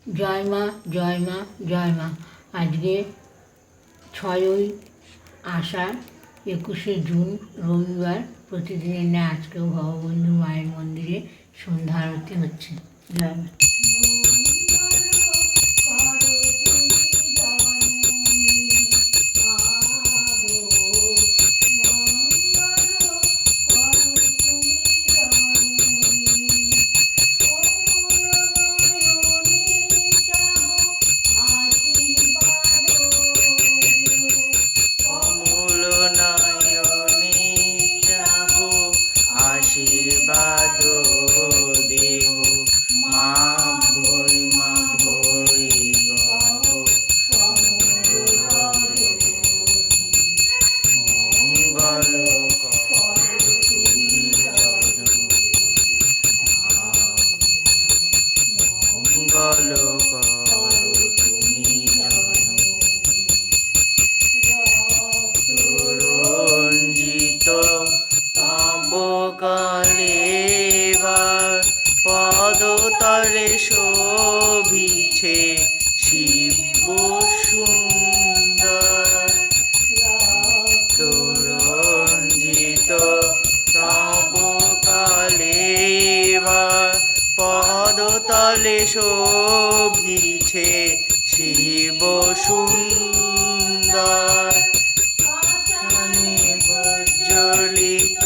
জয় মা, জয় মা, জয় মা। আজকে 6ই আষাঢ়, 21শে জুন রবিবার। প্রতিদিনের ন্যায় আজকেও ভববন্ধু মায়ের মন্দিরে সন্ধ্যা আরতি হচ্ছে। জয় মা। আশীর্বাদ দেহ মা ভৈ মা ভৈ মঙ্গল মঙ্গল রঞ্জিত কালেবার পদতলে শোভিছে শিব সুন্দর রঞ্জিত তব কালেবার পদতলে শোভিছে শিব সুন্দর প্রজ্বলিত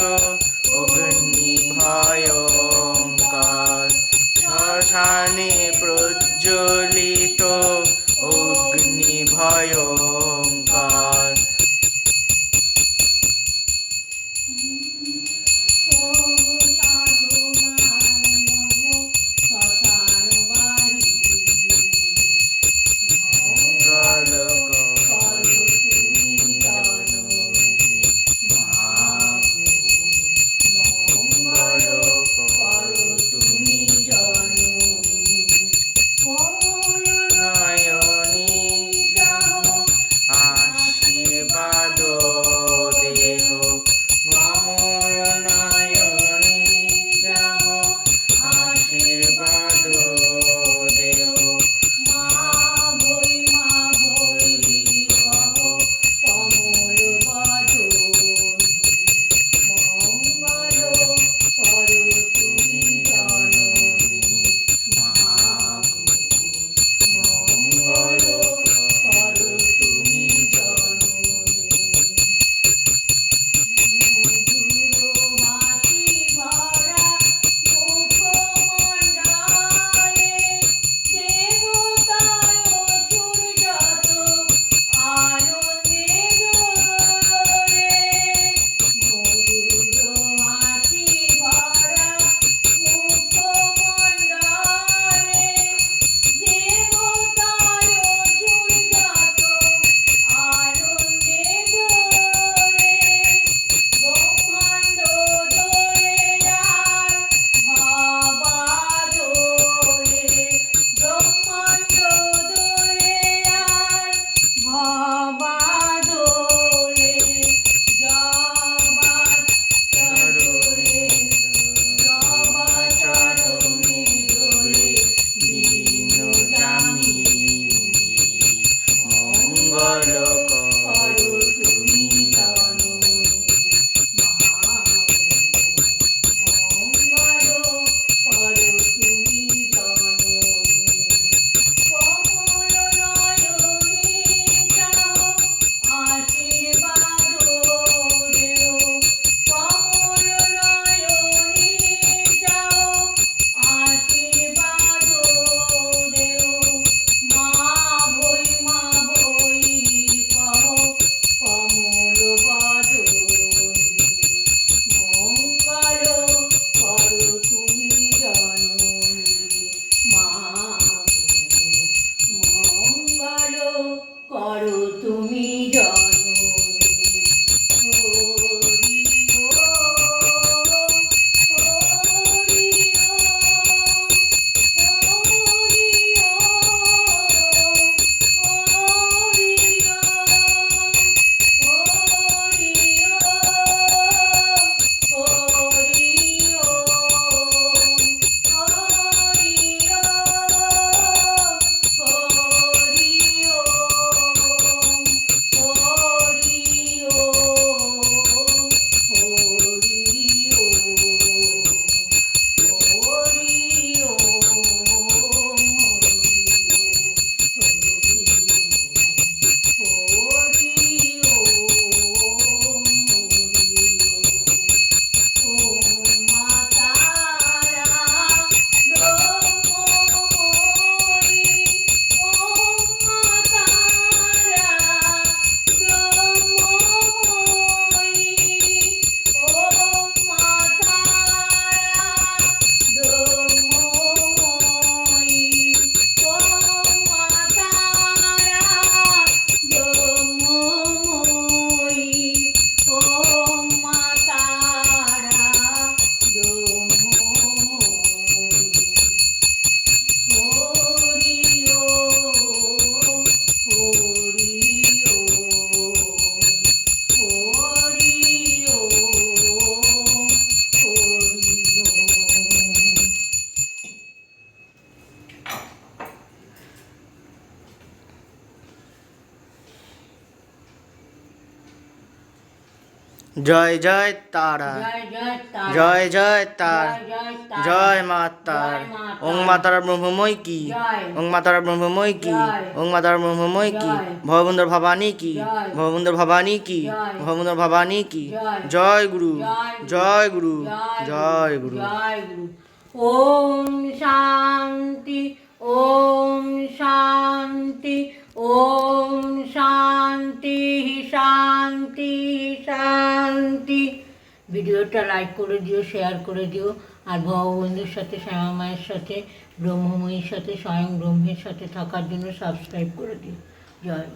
অগ্নি ভয়ঙ্কর শ্মশানে প্রজ্বলিত অগ্নি ভয়ঙ্কর জয় জয় তারা, জয় জয় তারা, জয় জয় তার, জয় জয় তারা, জয় মা তার, জয় মা তারা। ওং মা তারা ব্রহ্মময় কি, জয়। ওং মা তারা ব্রহ্মময় কি, জয়। ওং মা তারা ব্রহ্মময় কি, জয়। ভববুন্দর ভবানী কি, জয়। ভববুন্দর ভবানী কি, জয়। ভববুন্দর ভবানী কি, জয়। জয় গুরু, জয় জয় গুরু, জয় জয় গুরু। জয় গুরু। ওম শান্তি, ওম শান্তি, ওম শান্তি শান্তি শান্তি। ভিডিওটা লাইক করে দিও, শেয়ার করে দিও। আর ভগবন্ধুর সাথে, শ্যামা মায়ের সাথে, ব্রহ্মময়ীর সাথে, স্বয়ং ব্রহ্মের সাথে থাকার জন্য সাবস্ক্রাইব করে দিও। জয় মা।